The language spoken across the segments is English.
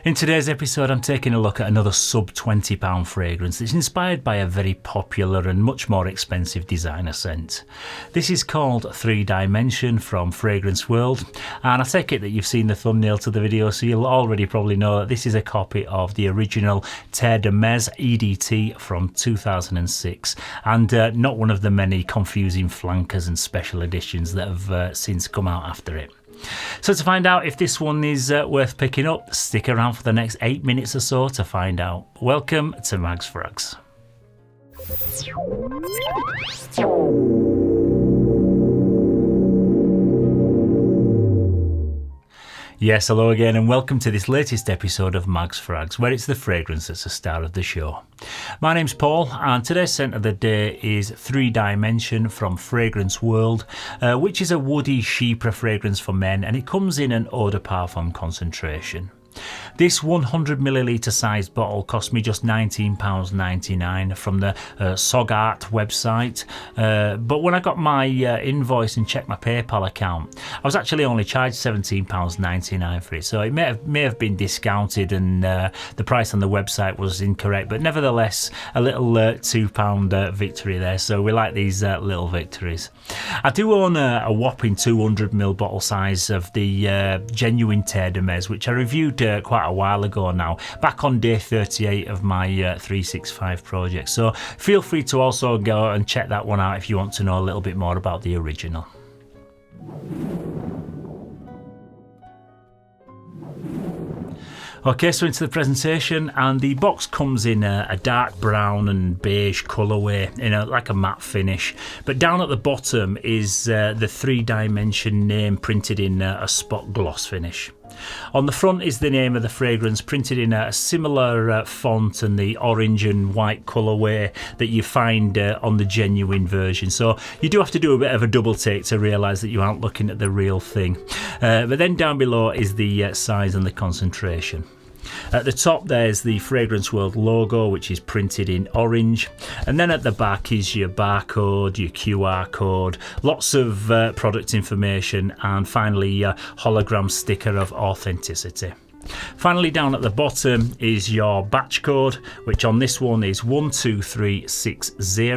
In today's episode, I'm taking a look at another sub £20 fragrance that's inspired by a very popular and much more expensive designer scent. This is called 3 Dimension from Fragrance World, and I take it that you've seen the thumbnail to the video, so you'll already probably know that this is a copy of the original Terre EDT from 2006, and not one of the many confusing flankers and special editions that have since come out after it. So to find out if this one is worth picking up, stick around for the next 8 minutes or so to find out. Welcome to Mags Frags. Yes, hello again and welcome to this latest episode of Mags Frags, where it's the fragrance that's the star of the show. My name's Paul and today's scent of the day is 3 Dimension from Fragrance World, which is a woody chypre fragrance for men, and it comes in an eau de parfum concentration. This 100ml sized bottle cost me just £19.99 from the Sogart website, but when I got my invoice and checked my PayPal account, I was actually only charged £17.99 for it, so it may have been discounted and the price on the website was incorrect, but nevertheless a little £2 victory there, so we like these little victories. I do own a whopping 200ml bottle size of the genuine Terre, which I reviewed quite a while ago now, back on day 38 of my 365 project, so feel free to also go and check that one out if you want to know a little bit more about the original. Okay, so into the presentation, and the box comes in a dark brown and beige colourway in like a matte finish, but down at the bottom is the 3 Dimension name printed in a spot gloss finish. On the front is the name of the fragrance printed in a similar font and the orange and white colourway that you find on the genuine version, so you do have to do a bit of a double take to realise that you aren't looking at the real thing. But then down below is the size and the concentration. At the top there's the Fragrance World logo, which is printed in orange, and then at the back is your barcode, your QR code, lots of product information, and finally your hologram sticker of authenticity. Finally, down at the bottom is your batch code, which on this one is 12360,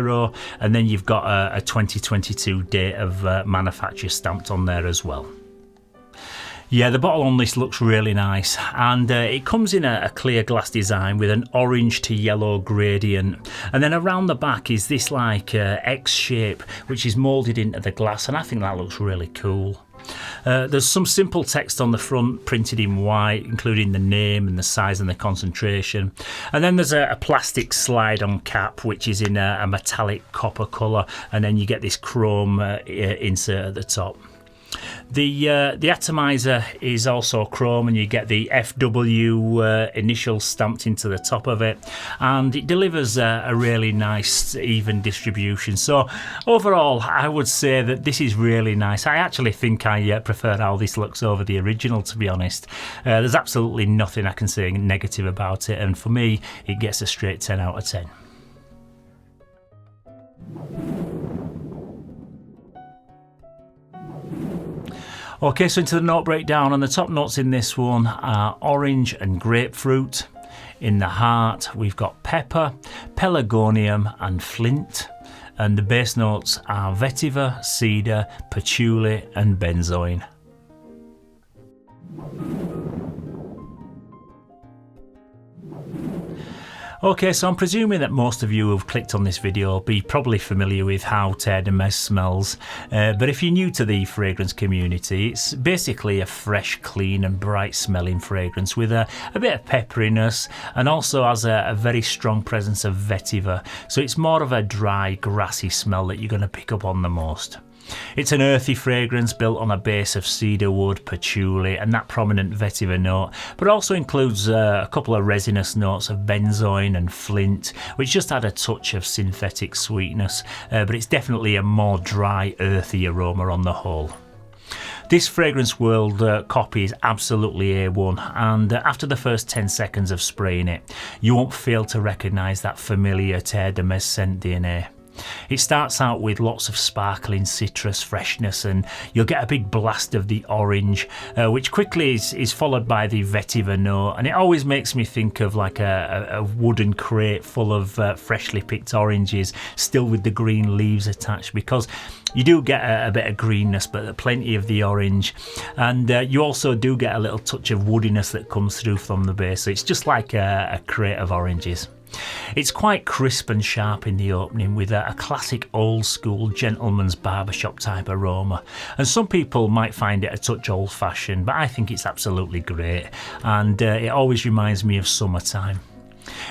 and then you've got a 2022 date of manufacture stamped on there as well. Yeah, the bottle on this looks really nice, and it comes in a clear glass design with an orange to yellow gradient, and then around the back is this like X shape which is moulded into the glass, and I think that looks really cool. There's some simple text on the front printed in white, including the name and the size and the concentration, and then there's a plastic slide-on cap which is in a metallic copper colour, and then you get this chrome insert at the top. The atomizer is also chrome, and you get the FW initials stamped into the top of it, and it delivers a really nice even distribution. So overall I would say that this is really nice. I actually think I prefer how this looks over the original, to be honest. There's absolutely nothing I can say negative about it, and for me it gets a straight 10 out of 10. Okay, so into the note breakdown, and the top notes in this one are orange and grapefruit. In the heart we've got pepper, pelargonium and flint, and the base notes are vetiver, cedar, patchouli and benzoin. Okay, so I'm presuming that most of you who've clicked on this video will be probably familiar with how Terre smells, but if you're new to the fragrance community, it's basically a fresh, clean and bright smelling fragrance with a bit of pepperiness, and also has a very strong presence of vetiver, so it's more of a dry, grassy smell that you're going to pick up on the most. It's an earthy fragrance built on a base of cedar wood, patchouli and that prominent vetiver note, but also includes a couple of resinous notes of benzoin and flint, which just add a touch of synthetic sweetness, but it's definitely a more dry, earthy aroma on the whole. This Fragrance World copy is absolutely A1, and after the first 10 seconds of spraying it, you won't fail to recognise that familiar Terre scent DNA. It starts out with lots of sparkling citrus freshness, and you'll get a big blast of the orange, which quickly is followed by the vetiver note, and it always makes me think of like a wooden crate full of freshly picked oranges, still with the green leaves attached, because you do get a bit of greenness, but plenty of the orange, and you also do get a little touch of woodiness that comes through from the base, so it's just like a crate of oranges. It's quite crisp and sharp in the opening, with a classic old school gentleman's barbershop type aroma, and some people might find it a touch old fashioned, but I think it's absolutely great, and it always reminds me of summertime.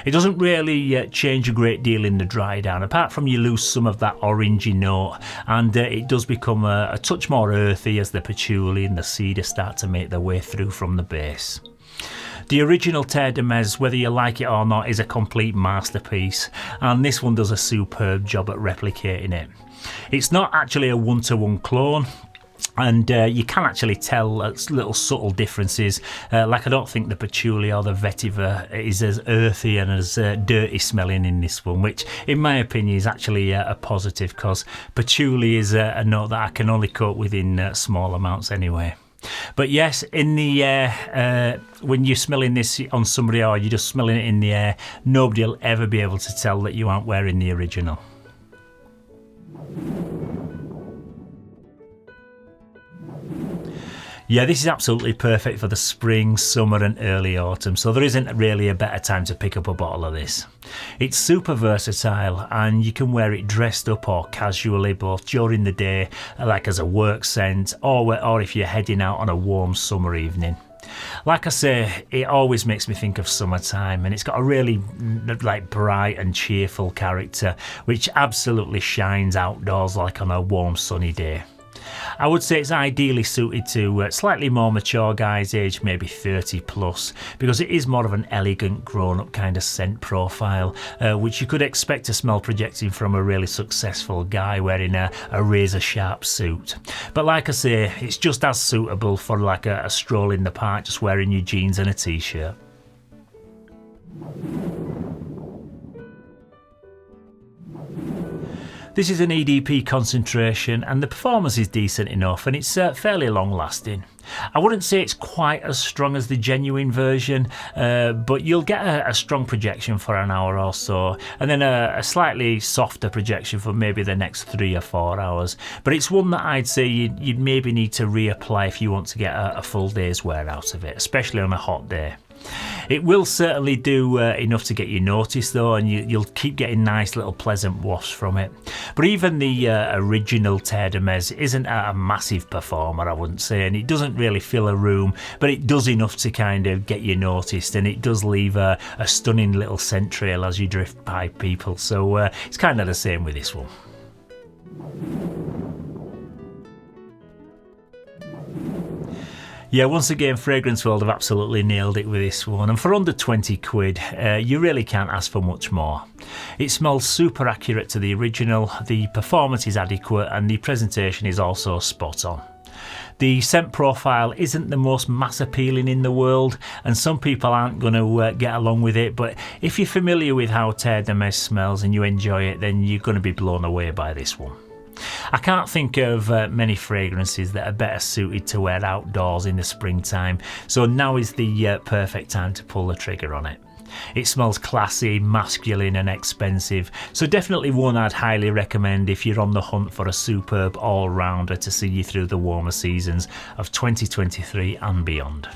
It doesn't really change a great deal in the dry down, apart from you lose some of that orangey note, and it does become a touch more earthy as the patchouli and the cedar start to make their way through from the base. The original Terre de Mes, whether you like it or not, is a complete masterpiece, and this one does a superb job at replicating it. It's not actually a one-to-one clone, and you can actually tell little subtle differences, like I don't think the patchouli or the vetiver is as earthy and as dirty smelling in this one, which in my opinion is actually a positive, because patchouli is a note that I can only cope with in small amounts anyway. But yes, in the air, when you're smelling this on somebody or you're just smelling it in the air, nobody will ever be able to tell that you aren't wearing the original. Yeah, this is absolutely perfect for the spring, summer and early autumn, so there isn't really a better time to pick up a bottle of this. It's super versatile, and you can wear it dressed up or casually, both during the day, like as a work scent, or if you're heading out on a warm summer evening. Like I say, it always makes me think of summertime, and it's got a really like bright and cheerful character, which absolutely shines outdoors like on a warm sunny day. I would say it's ideally suited to slightly more mature guys, aged maybe 30 plus, because it is more of an elegant grown-up kind of scent profile, which you could expect to smell projecting from a really successful guy wearing a razor sharp suit. But like I say, it's just as suitable for like a stroll in the park, just wearing your jeans and a t-shirt. This is an EDP concentration, and the performance is decent enough, and it's fairly long lasting. I wouldn't say it's quite as strong as the genuine version, but you'll get a strong projection for an hour or so, and then a slightly softer projection for maybe the next 3 or 4 hours. But it's one that I'd say you'd maybe need to reapply if you want to get a full day's wear out of it, especially on a hot day. It will certainly do enough to get you noticed though, and you'll keep getting nice little pleasant wafts from it. But even the original Terre de Mes isn't a massive performer, I wouldn't say, and it doesn't really fill a room, but it does enough to kind of get you noticed, and it does leave a stunning little scent trail as you drift by people, so it's kind of the same with this one. Yeah, once again, Fragrance World have absolutely nailed it with this one, and for under 20 quid, you really can't ask for much more. It smells super accurate to the original, the performance is adequate, and the presentation is also spot on. The scent profile isn't the most mass appealing in the world, and some people aren't going to get along with it, but if you're familiar with how Terre de Mes smells and you enjoy it, then you're going to be blown away by this one. I can't think of many fragrances that are better suited to wear outdoors in the springtime, so now is the perfect time to pull the trigger on it. It smells classy, masculine and expensive, so definitely one I'd highly recommend if you're on the hunt for a superb all-rounder to see you through the warmer seasons of 2023 and beyond.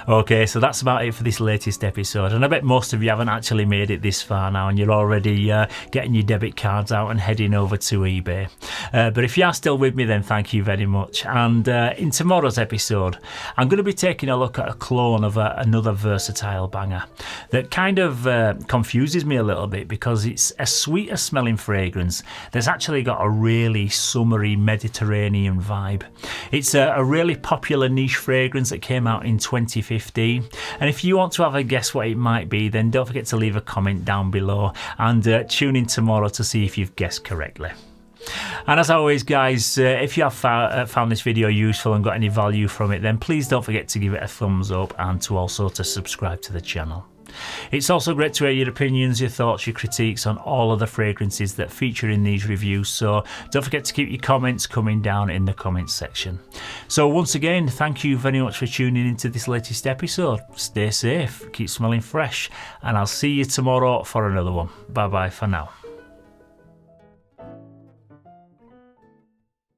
Okay, so that's about it for this latest episode, and I bet most of you haven't actually made it this far now, and you're already getting your debit cards out and heading over to eBay. But if you are still with me, then thank you very much. And in tomorrow's episode, I'm going to be taking a look at a clone of another versatile banger that kind of confuses me a little bit, because it's a sweeter smelling fragrance that's actually got a really summery Mediterranean vibe. It's a really popular niche fragrance that came out in 2015, and if you want to have a guess what it might be, then don't forget to leave a comment down below, and tune in tomorrow to see if you've guessed correctly. And as always guys, if you have found this video useful and got any value from it, then please don't forget to give it a thumbs up, and to also subscribe to the channel. It's also great to hear your opinions, your thoughts, your critiques on all of the fragrances that feature in these reviews, so don't forget to keep your comments coming down in the comments section. So once again, thank you very much for tuning into this latest episode. Stay safe, keep smelling fresh, and I'll see you tomorrow for another one. Bye bye for now.